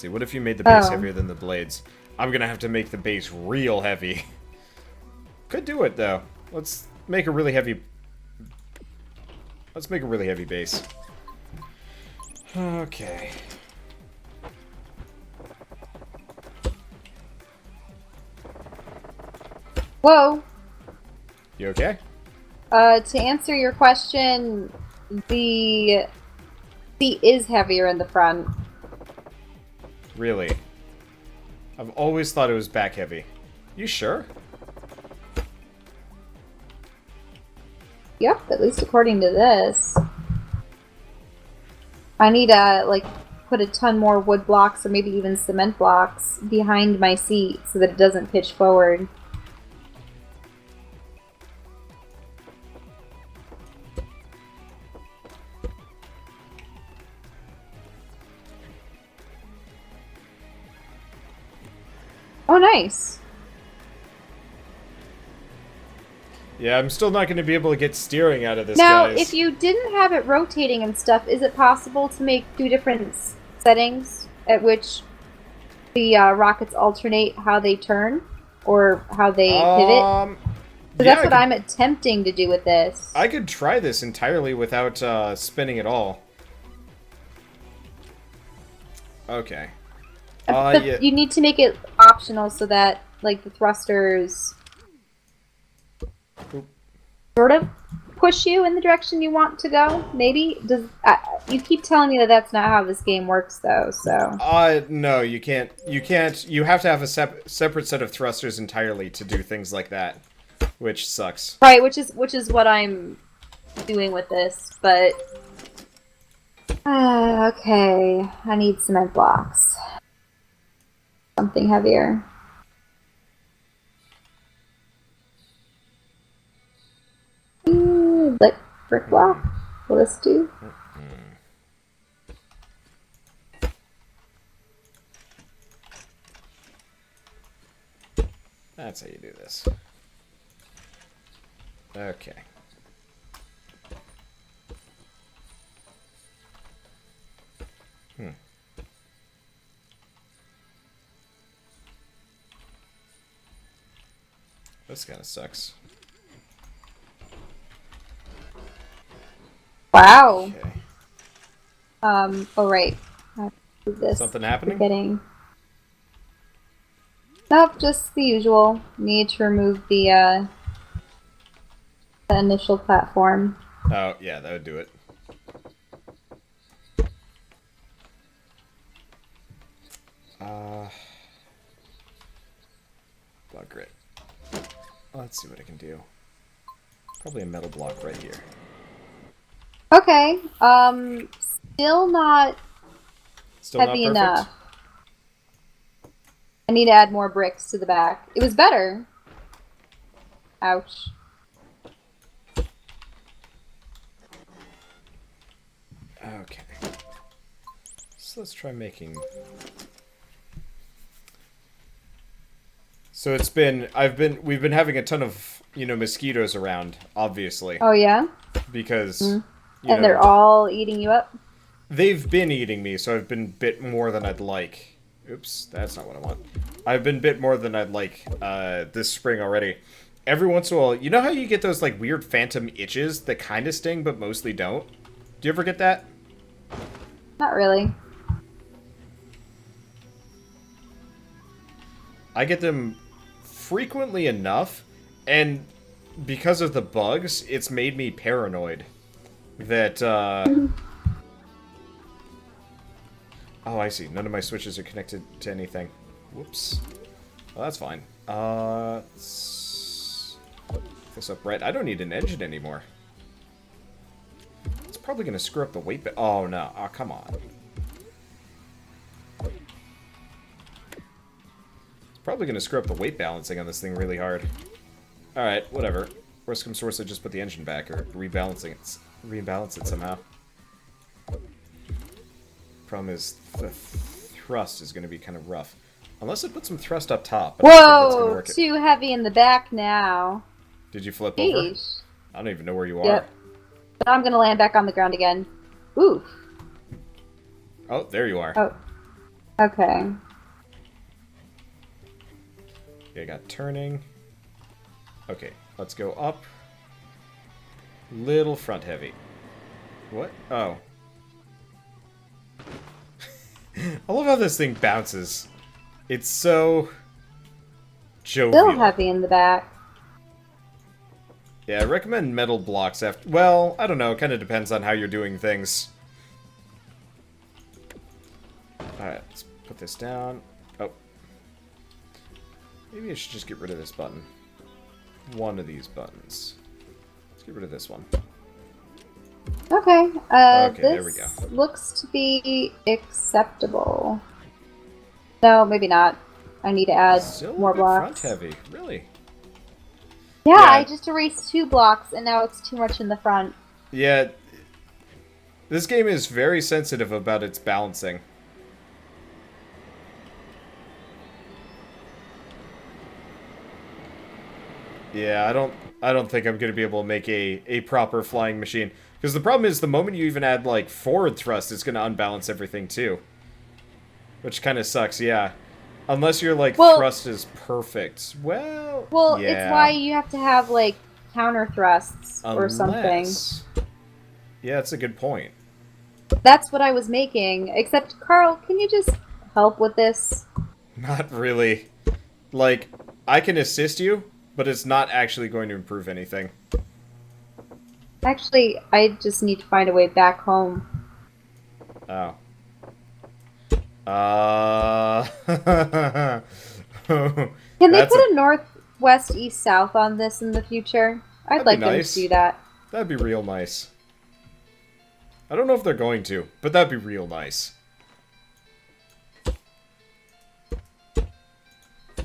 difficulty. What if you made the base Oh. heavier than the blades? I'm gonna have to make the base real heavy. Could do it, though. Let's make a really heavy... Let's make a really heavy base. Okay. Whoa. You okay? To answer your question, the seat is heavier in the front. Really? I've always thought it was back heavy. You sure? Yep, at least according to this. I need to, like, put a ton more wood blocks or maybe even cement blocks behind my seat so that it doesn't pitch forward. Oh, nice. Yeah, I'm still not going to be able to get steering out of this, Now, guys. if you didn't have it rotating and stuff, is it possible to make two different settings at which the rockets alternate how they turn or how they pivot? So yeah, that's what I'm attempting to do with this. I could try this entirely without spinning at all. Okay. But yeah. you need to make it optional so that, like, the thrusters Oop. sort of push you in the direction you want to go. Maybe does you keep telling me that that's not how this game works, though. So No, you can't. You can't. You have to have a separate set of thrusters entirely to do things like that, which sucks. right, which is what I'm doing with this, but okay, I need cement blocks. Something heavier. Like brick block? Will this do? That's how you do this. Okay. This kind of sucks. Wow. Okay. Oh right. I have to do this. Something happening? Forgetting. Nope, just the usual. Need to remove the initial platform. Oh, yeah, that would do it. Block grit. Let's see what I can do. Probably a metal block right here. Okay. Still not Still heavy not perfect? enough. I need to add more bricks to the back. It was better. Ouch. Okay. So let's try making... So we've been having a ton of, mosquitoes around, obviously. Oh yeah? Because, And they're all eating you up? they've been eating me, so I've been bit more than I'd like. Oops, that's not what I want. I've been bit more than I'd like this spring already. Every once in a while, you know how you get those like weird phantom itches that kind of sting but mostly don't? Do you ever get that? Not really. I get them frequently enough, and because of the bugs, it's made me paranoid. That, Oh, I see. None of my switches are connected to anything. Whoops. Well, that's fine. Let's hook this up right. I don't need an engine anymore. It's probably going to screw up the weight. Oh, no. Oh, come on. It's probably going to screw up the weight balancing on this thing really hard. Alright, whatever. Worst comes to worst, I just put the engine back, or rebalance it somehow. Problem is, the thrust is going to be kind of rough. Unless I put some thrust up top. But I don't think that's gonna Whoa! work. Too heavy in the back now. Did you flip over? Sheesh. I don't even know where you are. Yep. But I'm gonna land back on the ground again. Oof. Oh, there you are. Oh. Okay. Okay, I got turning. Okay, let's go up. Little front heavy. What? Oh. I love how this thing bounces. It's so jovial. Still heavy in the back. Yeah, I recommend metal blocks after... Well, I don't know. It kind of depends on how you're doing things. Alright, let's put this down. Oh. Maybe I should just get rid of this button. One of these buttons. Let's get rid of this one. Okay. Okay, this there we go. looks to be acceptable. No, maybe not. I need to add Still more a bit blocks. front heavy. Really? Yeah, Yeah. I just erased 2 blocks, and now it's too much in the front. Yeah. This game is very sensitive about its balancing. Yeah, I don't think I'm going to be able to make a proper flying machine. Because the problem is, the moment you even add, like, forward thrust, it's going to unbalance everything, too. Which kind of sucks, yeah. Unless your, like, thrust is perfect. Well, yeah. It's why you have to have, like, counter thrusts or something. Yeah, that's a good point. That's what I was making. Except, Carl, can you just help with this? Not really. Like, I can assist you, but it's not actually going to improve anything. Actually, I just need to find a way back home. Oh. Can they put a north, west, east, south on this in the future? I'd like them to do that. That'd be real nice. I don't know if they're going to, but that'd be real nice.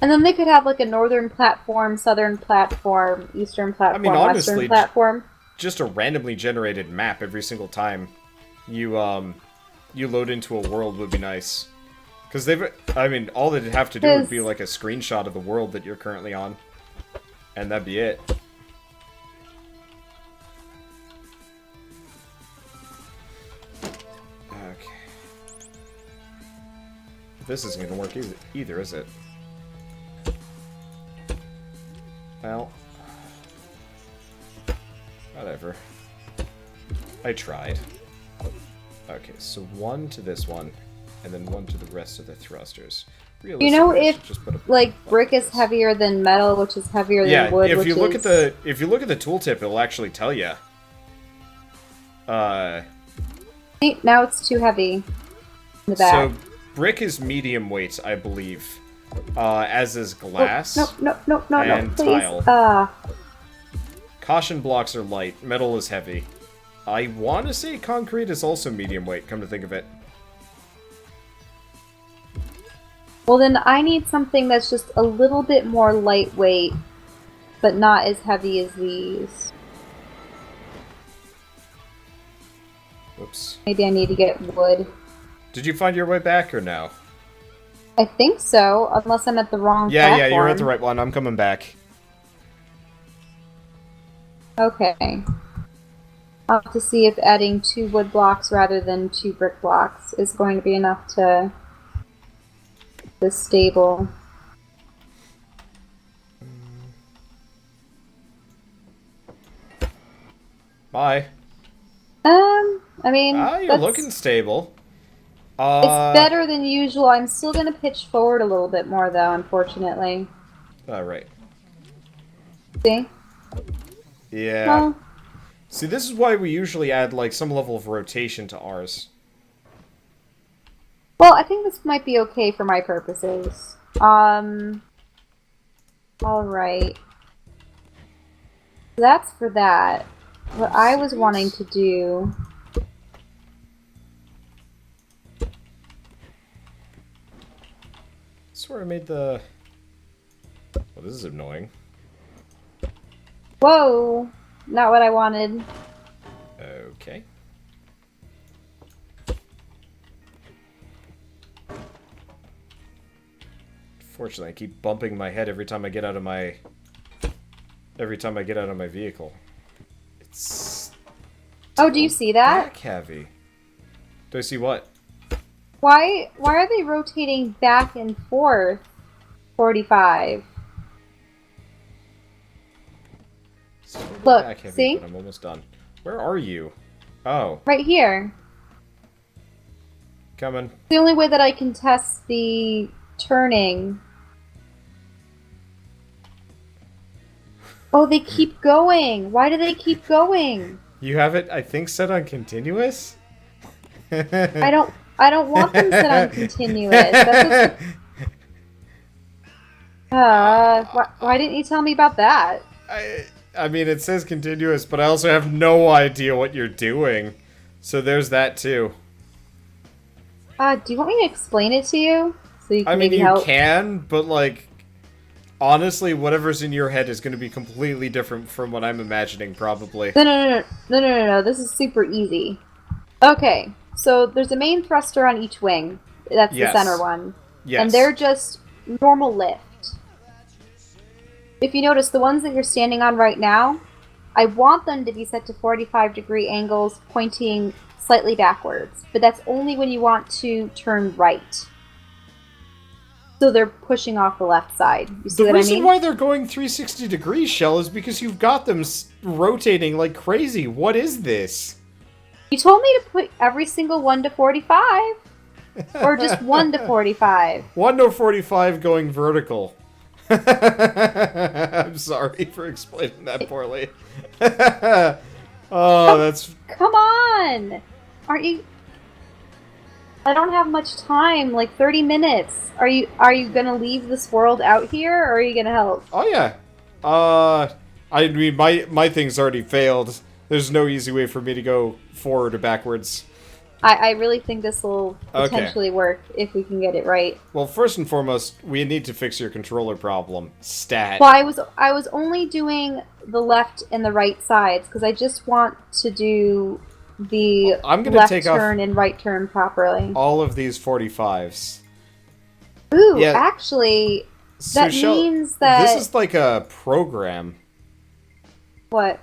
And then they could have like a northern platform, southern platform, eastern platform, honestly, western platform. Just a randomly generated map every single time you load into a world would be nice. Because all they'd have to do would be like a screenshot of the world that you're currently on. And that'd be it. Okay. This isn't going to work either, is it? Well, whatever. I tried. Okay, so 1 to this one, and then 1 to the rest of the thrusters. You know, if like brick is heavier than metal, which is heavier than wood, if you look at the tooltip, it'll actually tell you. Now it's too heavy in the back. So brick is medium weight, I believe. As is glass. No, and please. Tile. Caution blocks are light. Metal is heavy. I want to say concrete is also medium weight, come to think of it. Well, then I need something that's just a little bit more lightweight, but not as heavy as these. Whoops. Maybe I need to get wood. Did you find your way back or no? I think so, unless I'm at the wrong platform. Yeah, you're at the right one. I'm coming back. Okay. I'll have to see if adding 2 wood blocks rather than 2 brick blocks is going to be enough to this stable. Bye. I mean, you're looking stable. It's better than usual. I'm still gonna pitch forward a little bit more, though, unfortunately. Alright. See? Yeah. Well, see, this is why we usually add, like, some level of rotation to ours. Well, I think this might be okay for my purposes. Alright. So that's for that. What I was wanting to do... I swear I made the... Well, this is annoying. Whoa! Not what I wanted. Okay. Fortunately, I keep bumping my head every time I get out of my... vehicle. It's... Oh, do you see that? Back heavy. Do I see what? Why are they rotating back and forth 45? Look, back heavy, see? but I'm almost done. Where are you? Oh. Right here. Coming. The only way that I can test the turning. Oh, they keep going. Why do they keep going? You have it, I think, set on continuous? I don't want them set on continuous. That's why didn't you tell me about that? I mean, it says continuous, but I also have no idea what you're doing. So there's that, too. Do you want me to explain it to you? So you can I mean, maybe you help? can, but, like, honestly, whatever's in your head is going to be completely different from what I'm imagining, probably. No. This is super easy. Okay, so there's a main thruster on each wing. That's Yes. the center one. Yes. And they're just normal lift. If you notice, the ones that you're standing on right now, I want them to be set to 45-degree angles, pointing slightly backwards. But that's only when you want to turn right. So they're pushing off the left side. You see what I mean? The reason why they're going 360 degrees, Shell, is because you've got them rotating like crazy. What is this? You told me to put every single one to 45. Or just 1 to 45. 1 to 45 going vertical. I'm sorry for explaining that poorly. That's... Come on! Aren't you... I don't have much time, like 30 minutes. Are you gonna leave this world out here, or are you gonna help? Oh, yeah. I mean, my thing's already failed. There's no easy way for me to go forward or backwards. I really think this will potentially work if we can get it right. Well, first and foremost, we need to fix your controller problem. Stat. Well, I was only doing the left and the right sides, because I just want to do the left turn and right turn properly. All of these 45s. Ooh, yeah. Actually, that means that... This is like a program. What?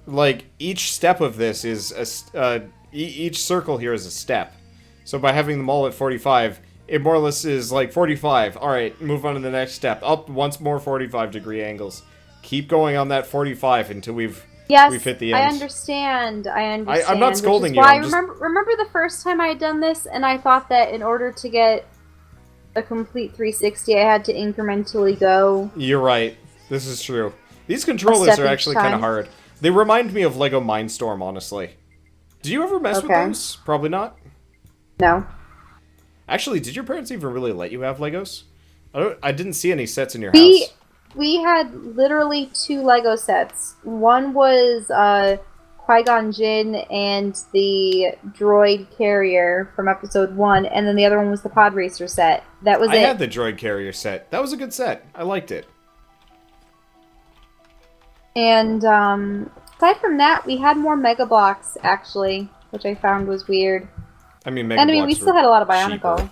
Like, each step of this is each circle here is a step. So by having them all at 45, it more or less is like 45. Alright, move on to the next step. Up once more 45-degree angles. Keep going on that 45 until we've hit the end. I understand. I'm not scolding you. Remember the first time I had done this, and I thought that in order to get a complete 360, I had to incrementally go. You're right. This is true. These controllers are actually kind of hard. They remind me of Lego Mindstorm, honestly. Did you ever mess with those? Probably not. No. Actually, did your parents even really let you have Legos? I didn't see any sets in your house. We had literally 2 Lego sets. One was Qui-Gon Jinn and the droid carrier from episode 1, and then the other one was the pod racer set. That was it. I had the droid carrier set. That was a good set. I liked it. And aside from that, we had more Mega Bloks, actually, which I found was weird. I mean, Mega Bloks we still had a lot of Bionicle. Cheaper.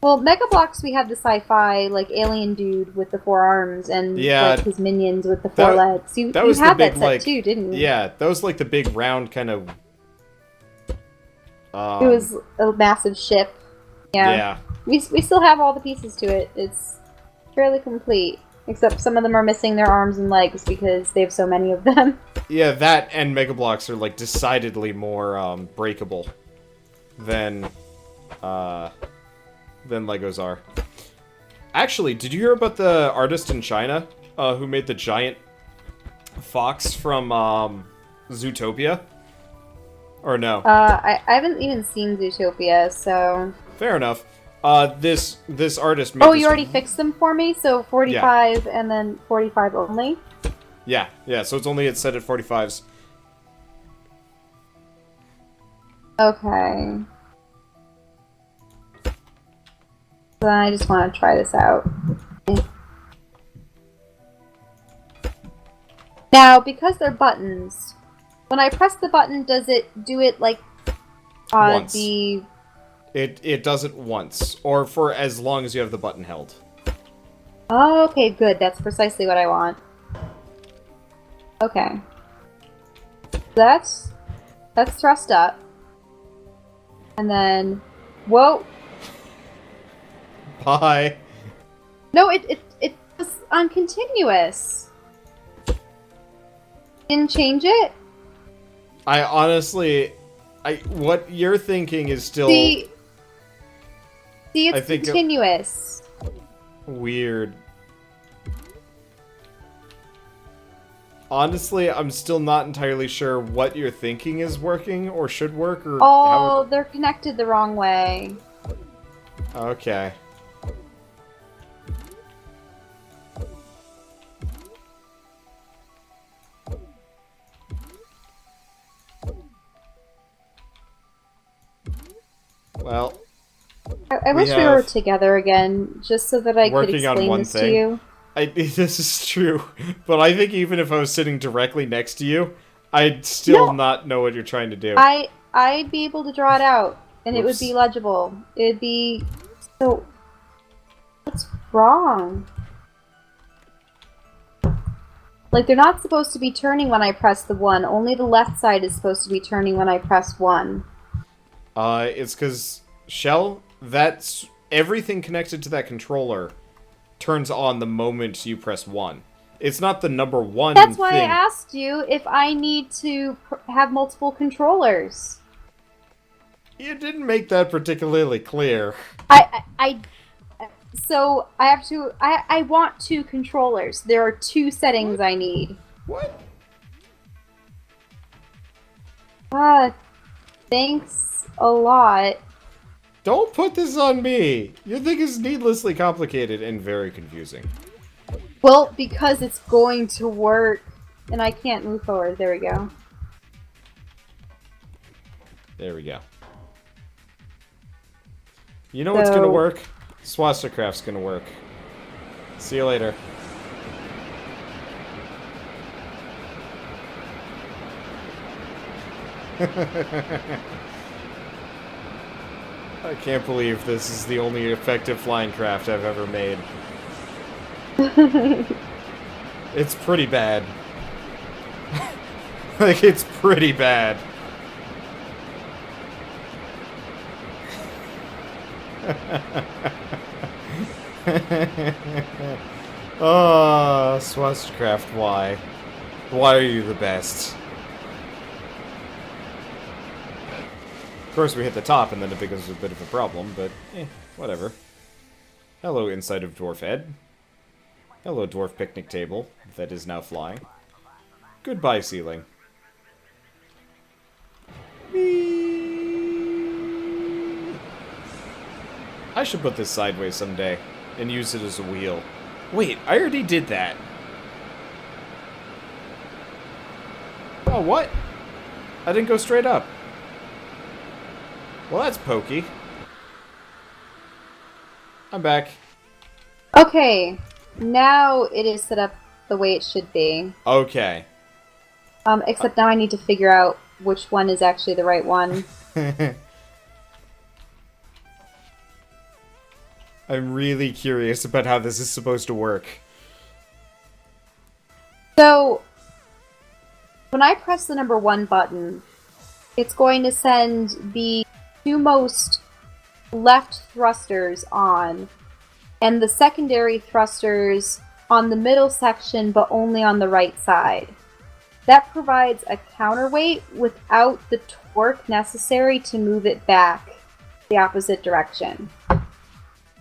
Well, Mega Bloks, we had the sci-fi, like, alien dude with the 4 arms and like, his minions with the 4 legs. You had that set too, didn't you? Yeah, that was like the big round kind of... it was a massive ship. Yeah. We still have all the pieces to it. It's fairly complete. Except some of them are missing their arms and legs because they have so many of them. Yeah, that and Mega Bloks are, like, decidedly more breakable than Legos are. Actually, did you hear about the artist in China who made the giant fox from Zootopia? Or no? I haven't even seen Zootopia, so... Fair enough. This artist made you already fixed them for me? So 45 and then 45 only? Yeah, so it's only set at 45s. Okay. So then I just want to try this out. Now, because they're buttons, when I press the button, does it do it like once? It does it once, or for as long as you have the button held. Oh, okay, good. That's precisely what I want. Okay. That's thrust up. And then, whoa. Bye. No, it was on continuous. Didn't change it? I honestly, what you're thinking is still... See, it's I think continuous. Weird. Honestly, I'm still not entirely sure what you're thinking is working or should work or Oh, they're connected the wrong way. Okay. Well, I wish we were together again, just so that I could explain this to you. This is true, but I think even if I was sitting directly next to you, I'd still not know what you're trying to do. I'd be able to draw it out, and it would be legible. It'd be... So... What's wrong? Like, they're not supposed to be turning when I press the 1. Only the left side is supposed to be turning when I press 1. It's because, Shell, that's... Everything connected to that controller turns on the moment you press 1. It's not the number 1 That's why I asked you if I need to have multiple controllers. You didn't make that particularly clear. So, I have to... I want 2 controllers. There are 2 settings I need. What? Thanks a lot. Don't put this on me! Your thing is needlessly complicated and very confusing. Well, because it's going to work, and I can't move forward. There we go. There we go. You know what's gonna work? Swastikcraft's gonna work. See you later. I can't believe this is the only effective flying craft I've ever made. It's pretty bad. Like, it's pretty bad. Oh, Swastikcraft, why? Why are you the best? Of course, we hit the top, and then it becomes a bit of a problem, but, whatever. Hello, inside of Dwarf Ed. Hello, Dwarf Picnic Table, that is now flying. Goodbye, ceiling. I should put this sideways someday, and use it as a wheel. Wait, I already did that. Oh, what? I didn't go straight up. Well, that's pokey. I'm back. Okay, now it is set up the way it should be. Okay. Except now I need to figure out which one is actually the right one. I'm really curious about how this is supposed to work. So, when I press the number 1 button, it's going to send the 2 most left thrusters on, and the secondary thrusters on the middle section, but only on the right side. That provides a counterweight without the torque necessary to move it back the opposite direction.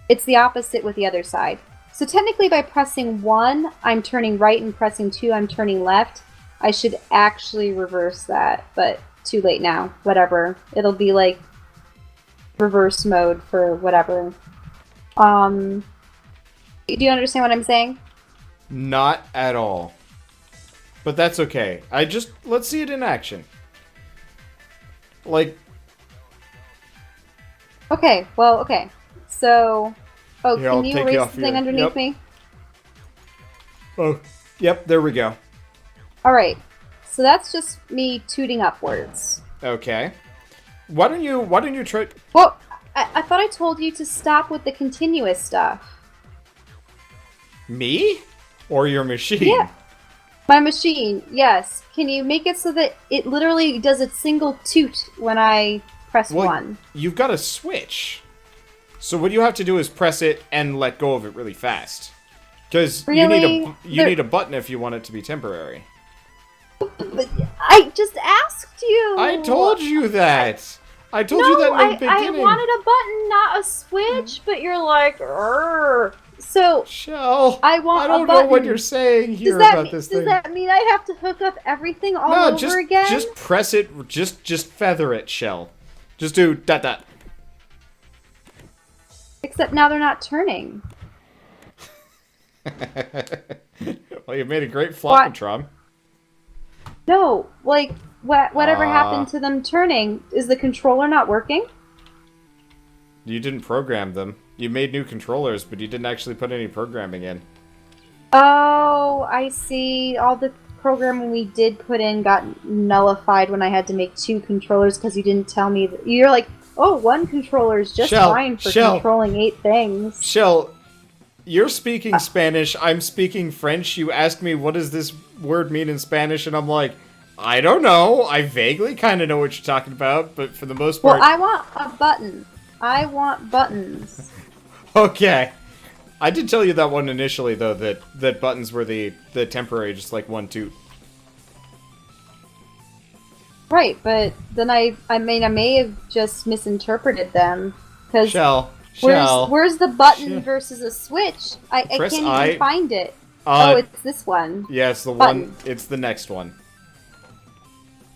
It's the opposite with the other side. So technically by pressing 1, I'm turning right, and pressing 2, I'm turning left. I should actually reverse that, but too late now. Whatever. It'll be like reverse mode for whatever. Do you understand what I'm saying? Not at all. But that's okay. Let's see it in action. Like... Okay, well, okay. So... Oh, here, can you erase the thing underneath me? Oh, yep, there we go. Alright. So that's just me tooting upwards. Okay. Why don't you try... Well, I thought I told you to stop with the continuous stuff. Me? Or your machine? Yeah. My machine, yes. Can you make it so that it literally does a single toot when I press Well, 1. you've got a switch. So what you have to do is press it and let go of it really fast. Because Really? you need a button if you want it to be temporary. But I just asked you! I told you that! I told you that in the beginning! I wanted a button, not a switch, but you're like, "Urgh." So, Shell, I want I a don't button. know what you're saying here about this thing. Does that mean I have to hook up everything all No, over again? just press it, just feather it, Shell. Just do that. Except now they're not turning. Well, you made a great Flockatron. No, like, whatever happened to them turning? Is the controller not working? You didn't program them. You made new controllers, but you didn't actually put any programming in. Oh, I see. All the programming we did put in got nullified when I had to make 2 controllers because you didn't tell me that. You're like, oh, 1 controller is just fine for controlling 8 things. Shell, you're speaking Spanish, I'm speaking French. You asked me what does this word mean in Spanish, and I'm like, I don't know. I vaguely kind of know what you're talking about, but for the most part... Well, I want a button. I want buttons. Okay. I did tell you that one initially, though, that buttons were the temporary, just like 1, 2. Right, but then I may have just misinterpreted them. Because where's the button versus a switch? I can't even find it. Oh, it's this one. Yeah, it's the button. one. It's the next one.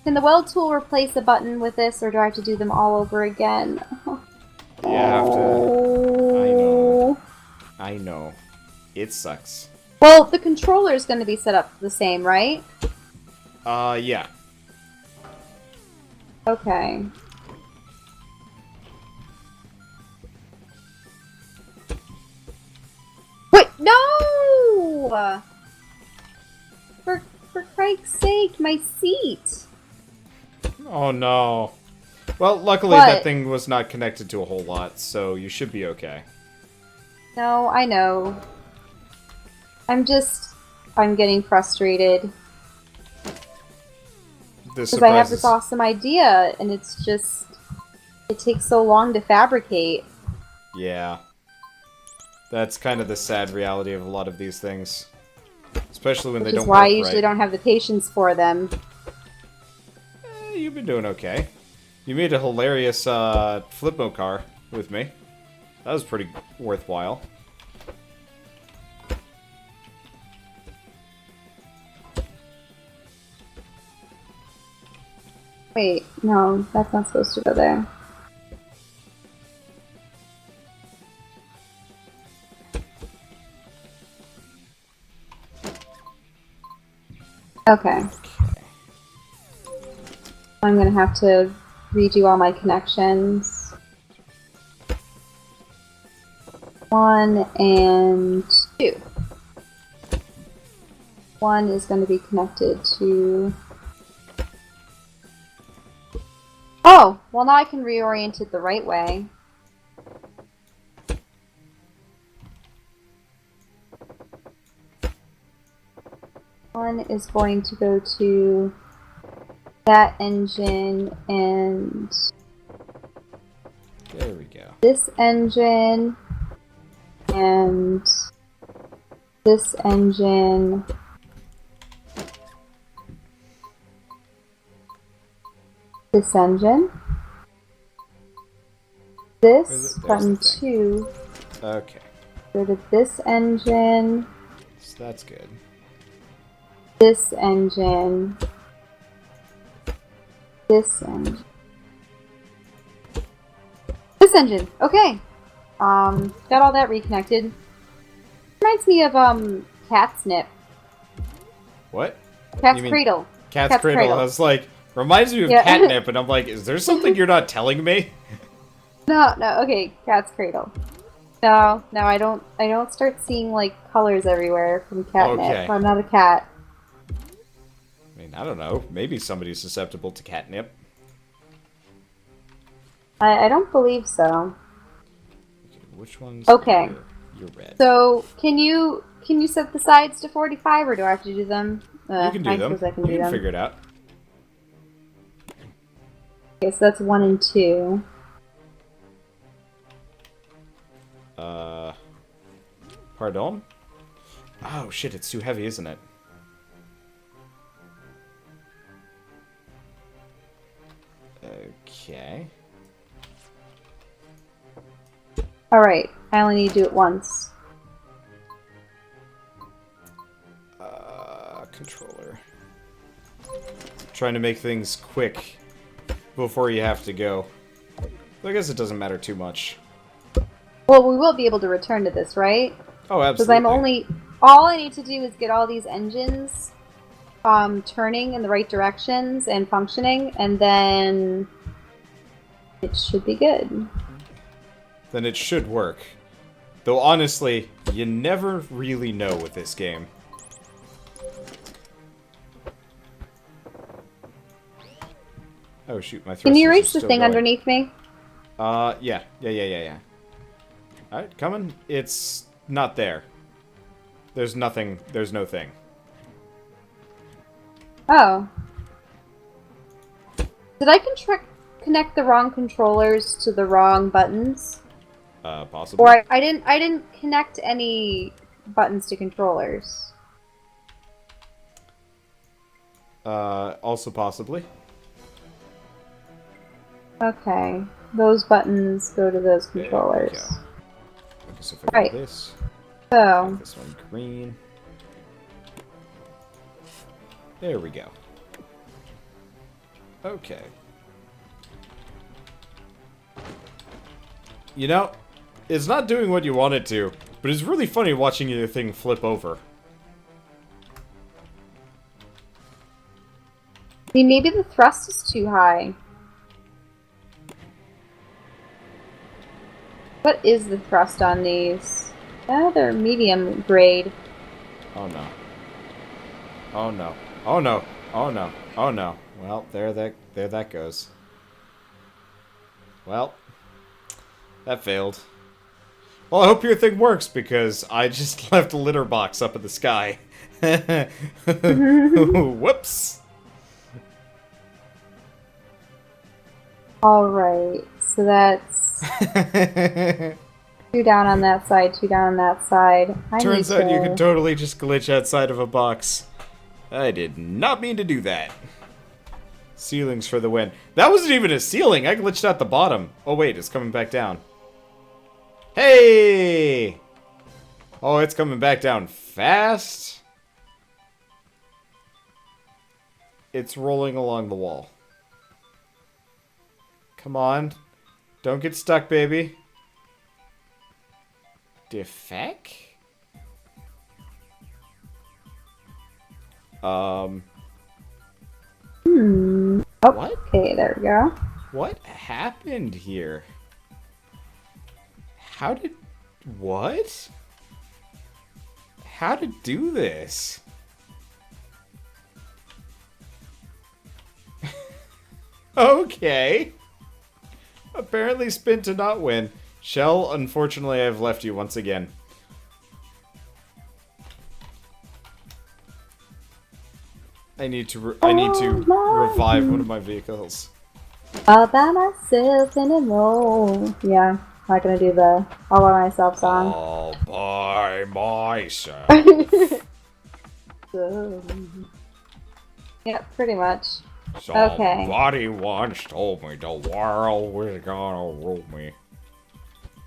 Can the weld tool replace a button with this, or do I have to do them all over again? You have to. I know. It sucks. Well, the controller is going to be set up the same, right? Yeah. Okay. Wait, no! For Christ's sake, my seat! Oh no. Well, luckily that thing was not connected to a whole lot, so you should be okay. No, I know. I'm getting frustrated. Because I have this awesome idea, and it's just... It takes so long to fabricate. Yeah. That's kind of the sad reality of a lot of these things. Especially when they don't work right. Which is why I usually don't have the patience for them. You've been doing okay. You made a hilarious Flipmo car with me. That was pretty worthwhile. Wait, no, that's not supposed to go there. Okay. I'm gonna have to redo all my connections. 1 and 2. 1 is going to be connected to... Oh! Well, now I can reorient it the right way. One is going to go to that engine and... There we go. This engine and this engine. This engine. This button 2. Okay. Go to this engine. So that's good. This engine. This engine. This engine. Okay. Got all that reconnected. Reminds me of Catnip. What? Cat's Cradle. Cat's Cradle. I was like, reminds me of Catnip, and I'm like, is there something you're not telling me? No, okay, Cat's Cradle. No, I don't start seeing like colors everywhere from catnip. Okay. I'm not a cat. I mean, I don't know. Maybe somebody's susceptible to catnip. I don't believe so. Okay, which one's okay? You're red. So can you set the sides to 45, or do I have to do them? You can do them. I can do them. Figure it out. Okay, so that's 1 and 2. Pardon? Oh shit, it's too heavy, isn't it? Okay. Alright, I only need to do it once. Controller. Trying to make things quick before you have to go. I guess it doesn't matter too much. Well, we will be able to return to this, right? Oh, absolutely. Because I'm only... All I need to do is get all these engines turning in the right directions and functioning, and then it should be good. Then it should work. Though honestly, you never really know with this game. Oh shoot, my thrusters Can you are erase the still thing going. underneath me? Yeah. Alright, coming. It's not there. There's nothing, there's no thing. Oh. Did I connect the wrong controllers to the wrong buttons? Possibly. Or I didn't connect any buttons to controllers. Also possibly. Okay. Those buttons go to those controllers. There we go. Okay, so if I Right. do this, So, make this one green. There we go. Okay. You know, it's not doing what you want it to, but it's really funny watching your thing flip over. I mean, maybe the thrust is too high. What is the thrust on these? Oh, they're medium grade. Oh no. Oh no. Oh no. Oh no. Oh no. Well, there that goes. Well, that failed. Well, I hope your thing works, because I just left a litter box up in the sky. Whoops. Alright, so that's 2 down on that side, 2 down on that side. Turns out you can totally just glitch outside of a box. I did not mean to do that. Ceilings for the win. That wasn't even a ceiling. I glitched out the bottom. Oh wait, it's coming back down. Hey! Oh, it's coming back down fast. It's rolling along the wall. Come on. Don't get stuck, baby. Defect? Oh, What? okay, there we go. What happened here? How did... What? How to do this? Okay. Apparently spin to not win. Shell, unfortunately, I've left you once again. I need to revive one of my vehicles. All by myself anymore. Yeah, not gonna do the all by myself song. All by myself. Yeah, pretty much. Somebody once told me the world was gonna rule me.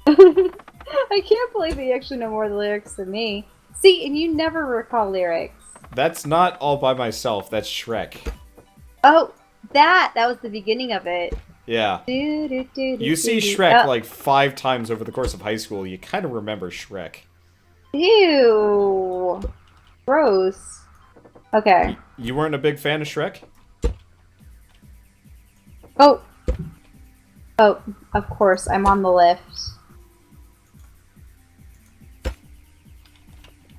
I can't believe that you actually know more of the lyrics than me. See, and you never recall lyrics. That's not All by Myself, that's Shrek. Oh, that was the beginning of it. Yeah. You see Shrek like 5 times over the course of high school, you kind of remember Shrek. Ew. Gross. Okay. You weren't a big fan of Shrek? Oh. Oh, of course, I'm on the lift.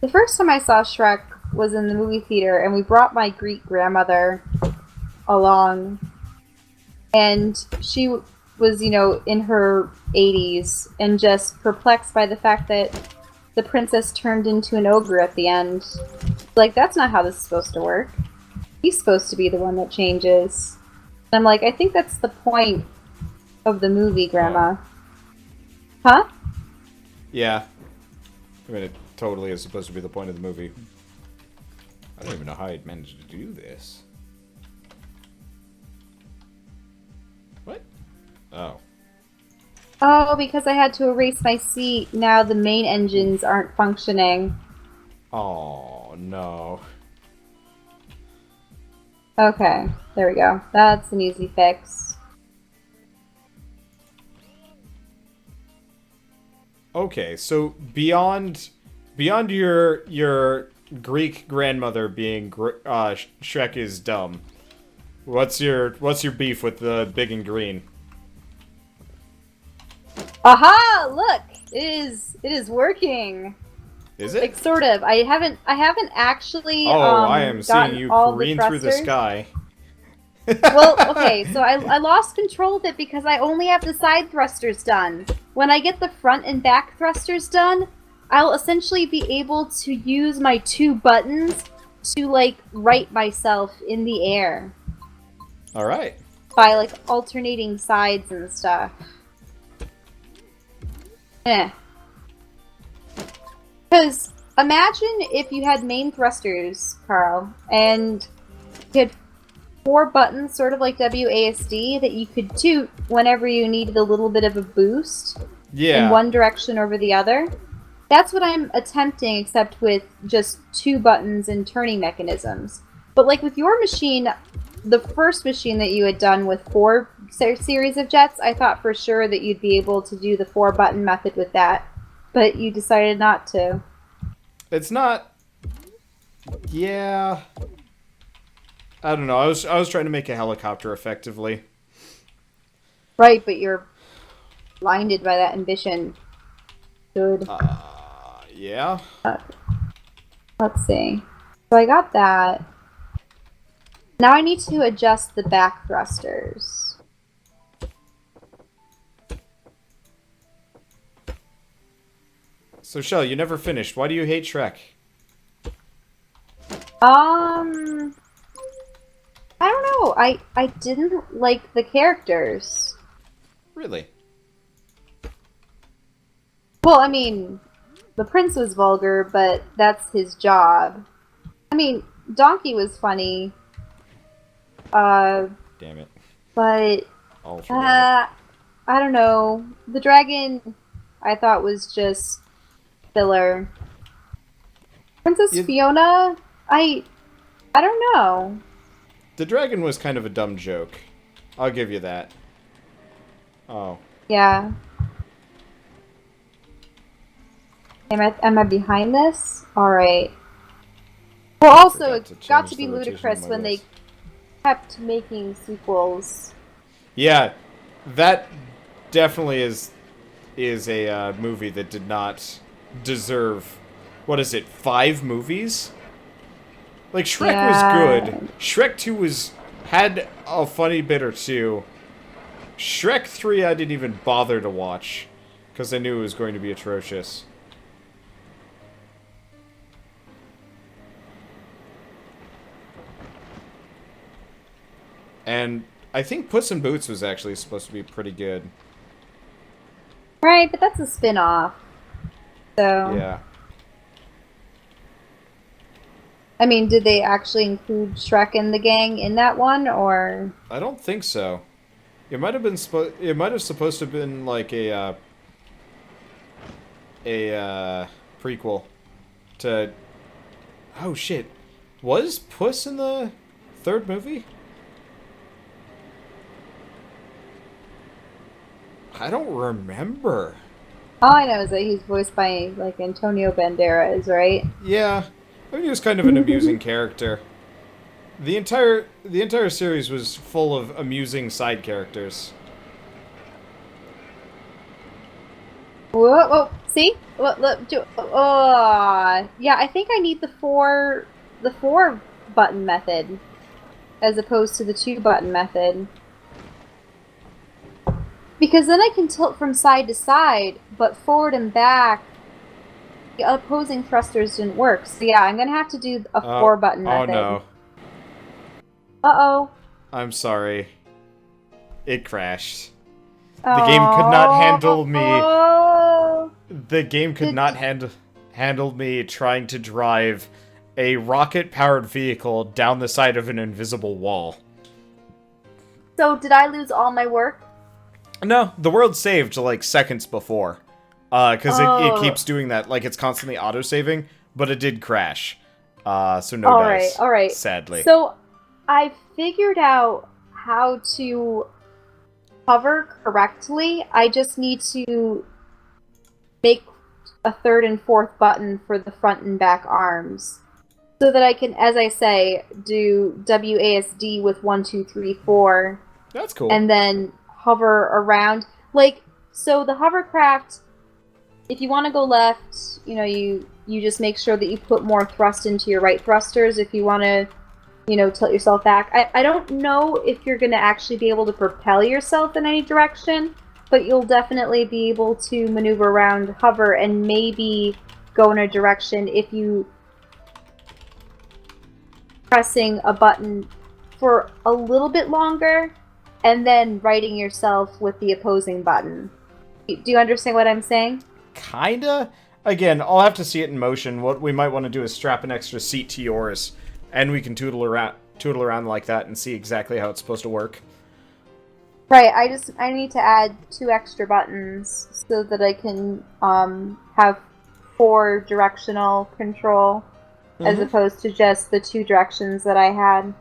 The first time I saw Shrek was in the movie theater, and we brought my Greek grandmother along. And she was, you know, in her 80s, and just perplexed by the fact that the princess turned into an ogre at the end. Like, that's not how this is supposed to work. He's supposed to be the one that changes. I'm like, I think that's the point of the movie, Grandma. Oh. Huh? Yeah. I mean, it totally is supposed to be the point of the movie. I don't even know how I'd managed to do this. What? Oh. Oh, because I had to erase my seat. Now the main engines aren't functioning. Oh, no. Okay, there we go. That's an easy fix. Okay, so beyond your Greek grandmother being Shrek is dumb. What's your beef with the big and green? Aha! Look, it is working. Is it? Like sort of. I haven't actually Oh, I am seeing gotten you all the careen through the thrusters. sky. Well, okay, so I lost control of it because I only have the side thrusters done. When I get the front and back thrusters done, I'll essentially be able to use my 2 buttons to, like, right myself in the air. Alright. By, like, alternating sides and stuff. Because imagine if you had main thrusters, Carl, and you had 4 buttons, sort of like WASD, that you could toot whenever you needed a little bit of a boost in one direction over the other. That's what I'm attempting, except with just 2 buttons and turning mechanisms. But like with your machine, the first machine that you had done with 4 series of jets, I thought for sure that you'd be able to do the 4-button method with that. But you decided not to. It's not... Yeah... I don't know. I was trying to make a helicopter effectively. Right, but you're blinded by that ambition. Good. Yeah. Let's see. So I got that. Now I need to adjust the back thrusters. So, Shell, you never finished. Why do you hate Shrek? I don't know. I didn't like the characters. Really? Well, I mean, the prince was vulgar, but that's his job. I mean, Donkey was funny. Damn it. But I don't know. The dragon I thought was just filler. Princess Fiona, I don't know. The dragon was kind of a dumb joke. I'll give you that. Oh. Yeah. Am I behind this? Alright. Well, also, it got to be ludicrous when they kept making sequels. Yeah, that definitely is a movie that did not deserve, what is it, 5 movies? Like, Shrek was good. Shrek 2 had a funny bit or two. Shrek 3 I didn't even bother to watch, because I knew it was going to be atrocious. And I think Puss in Boots was actually supposed to be pretty good. Right, but that's a spin-off. So... Yeah. I mean, did they actually include Shrek and the gang in that one, or...? I don't think so. It might have been it might have supposed to have been like a prequel to... Oh shit. Was Puss in the 3rd movie? I don't remember. All I know is that he's voiced by, like, Antonio Banderas, right? Yeah. I mean, he was kind of an amusing character. The entire series was full of amusing side characters. Whoa, whoa, see? Look, yeah, I think I need the four button method as opposed to the 2-button method. Because then I can tilt from side to side, but forward and back, the opposing thrusters didn't work. So yeah, I'm gonna have to do a 4-button method. Oh no. Uh-oh. I'm sorry. it crashed. The game could not handle me. The game could not handle me trying to drive a rocket-powered vehicle down the side of an invisible wall. So, did I lose all my work? No, the world saved, like, seconds before. Because it keeps doing that. Like, it's constantly auto-saving, but it did crash. So no dice. Alright. Sadly. So, I figured out how to hover correctly. I just need to make a third and fourth button for the front and back arms. So that I can, as I say, do WASD with 1, 2, 3, 4. That's cool. And then hover around. Like, so the hovercraft, if you want to go left, you know, you just make sure that you put more thrust into your right thrusters. If you want to, you know, tilt yourself back. I don't know if you're going to actually be able to propel yourself in any direction, but you'll definitely be able to maneuver around, hover, and maybe go in a direction if you pressing a button for a little bit longer and then righting yourself with the opposing button. Do you understand what I'm saying? Kinda. Again, I'll have to see it in motion. What we might want to do is strap an extra seat to yours, and we can tootle around like that and see exactly how it's supposed to work. Right, I need to add 2 extra buttons so that I can have 4 directional control as opposed to just the 2 directions that I had.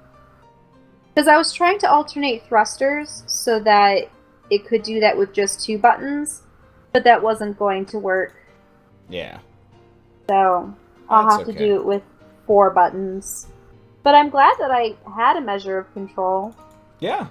Because I was trying to alternate thrusters so that it could do that with just 2 buttons, but that wasn't going to work. Yeah. So I'll have to do it with 4 buttons. But I'm glad that I had a measure of control. Yeah,